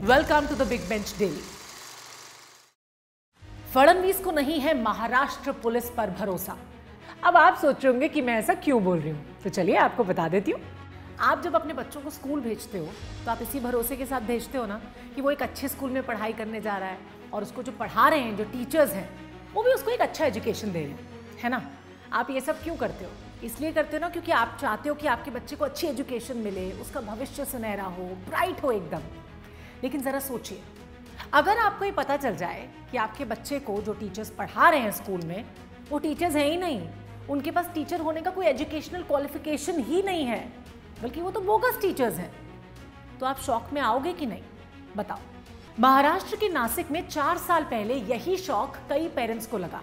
Welcome to the big bench daily. Fadnavis को नहीं है महाराष्ट्र पुलिस पर भरोसा। अब आप सोच रहे होंगे कि मैं ऐसा क्यों बोल रही हूं, तो चलिए आपको बता देती हूँ। आप जब अपने बच्चों को स्कूल भेजते हो तो आप इसी भरोसे के साथ भेजते हो ना कि वो एक अच्छे स्कूल में पढ़ाई करने जा रहा है और उसको जो पढ़ा रहे हैं, जो टीचर्स हैं, वो भी उसको एक अच्छा एजुकेशन दे रहे हैं, है ना। आप ये सब क्यों करते हो? इसलिए करते हो ना क्योंकि आप चाहते हो कि आपके बच्चे को अच्छी एजुकेशन मिले, उसका भविष्य सुनहरा हो, ब्राइट हो एकदम। लेकिन ज़रा सोचिए, अगर आपको ये पता चल जाए कि आपके बच्चे को जो टीचर्स पढ़ा रहे हैं स्कूल में, वो टीचर्स हैं ही नहीं, उनके पास टीचर होने का कोई एजुकेशनल क्वालिफिकेशन ही नहीं है, बल्कि वो तो बोगस टीचर्स हैं, तो आप शौक में आओगे कि नहीं? बताओ। महाराष्ट्र के नासिक में 4 साल पहले यही शौक कई पेरेंट्स को लगा।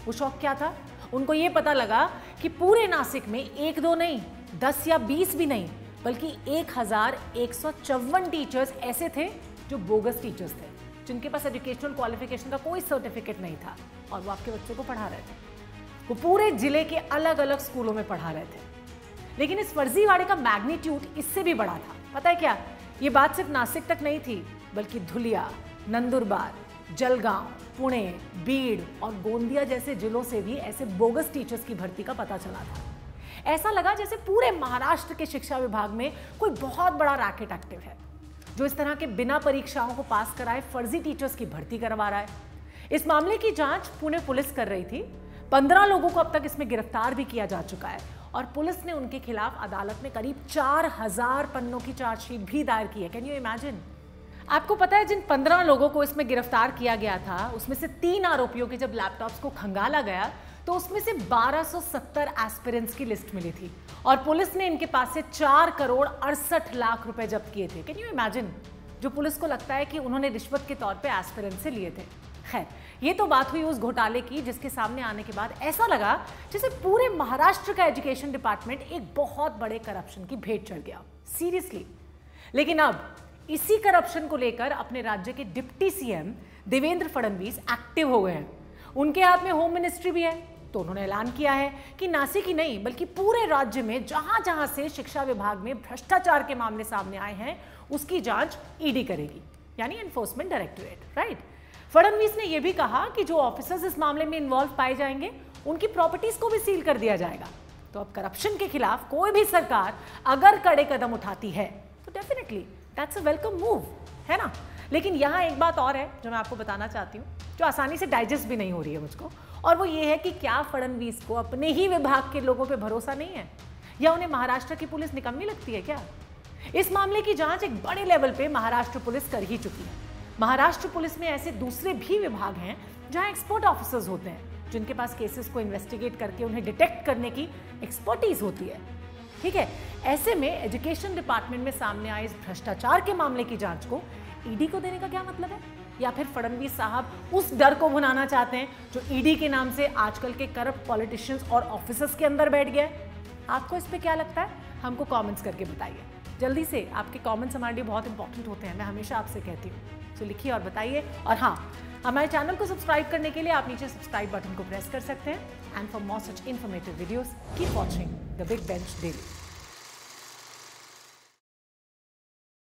वो शौक क्या था? उनको ये पता लगा कि पूरे नासिक में 1-2 नहीं, 10 या 20 भी नहीं, बल्कि 1154 टीचर्स ऐसे थे जो बोगस टीचर्स थे, जिनके पास एजुकेशनल क्वालिफिकेशन का कोई सर्टिफिकेट नहीं था, और वो आपके बच्चों को पढ़ा रहे थे। वो पूरे जिले के अलग अलग स्कूलों में पढ़ा रहे थे। लेकिन इस फर्जीवाड़े का मैग्नीट्यूड इससे भी बड़ा था। पता है क्या? ये बात सिर्फ नासिक तक नहीं थी, बल्कि धुलिया, नंदुरबार, जलगांव, पुणे, बीड़ और गोंदिया जैसे जिलों से भी ऐसे बोगस टीचर्स की भर्ती का पता चला था। ऐसा लगा जैसे पूरे महाराष्ट्र के शिक्षा विभाग में कोई बहुत बड़ा रैकेट एक्टिव है, जो इस तरह के बिना परीक्षाओं को पास कराए फर्जी टीचर्स की भर्ती करवा रहा है। इस मामले की जांच पुणे पुलिस कर रही थी। 15 लोगों को अब तक इसमें गिरफ्तार भी किया जा चुका है, और पुलिस ने उनके खिलाफ अदालत में करीब 4000 पन्नों की चार्जशीट भी दायर की है। Can you imagine? आपको पता है, जिन 15 लोगों को इसमें गिरफ्तार किया गया था, उसमें से 3 आरोपियों के जब लैपटॉप्स को खंगाला गया तो उसमें से 1270 एस्पिरेंट्स की लिस्ट मिली थी, और पुलिस ने इनके पास से 4 करोड़ 68 लाख रुपए जब्त किए थे। Can you imagine? जो पुलिस को लगता है कि उन्होंने रिश्वत के तौर पे एस्पिरेंट से लिए थे। खैर, ये तो बात हुई उस घोटाले की जिसके सामने आने के बाद ऐसा लगा जैसे पूरे महाराष्ट्र का एजुकेशन डिपार्टमेंट एक बहुत बड़े करप्शन की भेंट चढ़ गया। सीरियसली। लेकिन अब इसी करप्शन को लेकर अपने राज्य के deputy CM Devendra Fadnavis active हो गए हैं। उनके हाथ में होम मिनिस्ट्री भी है, तो उन्होंने ऐलान किया है कि नासिक ही नहीं बल्कि पूरे राज्य में जहां जहां से शिक्षा विभाग में भ्रष्टाचार के मामले सामने आए हैं, उसकी जांच ईडी करेगी, यानी एनफोर्समेंट डायरेक्टोरेट, राइट। फडणवीस ने यह भी कहा कि जो ऑफिसर्स इस मामले में इन्वॉल्व पाए जाएंगे, उनकी प्रॉपर्टीज को भी सील कर दिया जाएगा। तो अब करप्शन के खिलाफ कोई भी सरकार अगर कड़े कदम उठाती है तो definitely that's a welcome move, है ना। लेकिन यहाँ एक बात और है जो मैं आपको बताना चाहती हूँ, जो आसानी से डाइजेस्ट भी नहीं हो रही है मुझको, और वो ये है कि क्या फडणवीस को अपने ही विभाग के लोगों पे भरोसा नहीं है, या उन्हें महाराष्ट्र की पुलिस निकम्मी लगती है क्या? इस मामले की जांच एक बड़े लेवल पे महाराष्ट्र पुलिस कर ही चुकी है। महाराष्ट्र पुलिस में ऐसे दूसरे भी विभाग हैं जहां एक्सपर्ट ऑफिसर्स होते हैं, जिनके पास केसेस को इन्वेस्टिगेट करके उन्हें डिटेक्ट करने की एक्सपर्टीज होती है। ठीक है, ऐसे में एजुकेशन डिपार्टमेंट में सामने आए इस भ्रष्टाचार के मामले की जांच को ईडी को देने का क्या मतलब है? या फिर फडणवीस साहब उस डर को भुनाना चाहते हैं जो ईडी के नाम से आजकल के करप्ट पॉलिटिशियंस और ऑफिसर्स के अंदर बैठ गया है? आपको इस पे क्या लगता है? हमको कमेंट्स करके बताइए जल्दी से। आपके कमेंट्स हमारे लिए बहुत इंपॉर्टेंट होते हैं, मैं हमेशा आपसे कहती हूँ। तो लिखिए और बताइए, और हाँ, हमारे चैनल को सब्सक्राइब करने के लिए आप नीचे सब्सक्राइब बटन को प्रेस कर सकते हैं। And for more such informative videos keep watching the big bench daily.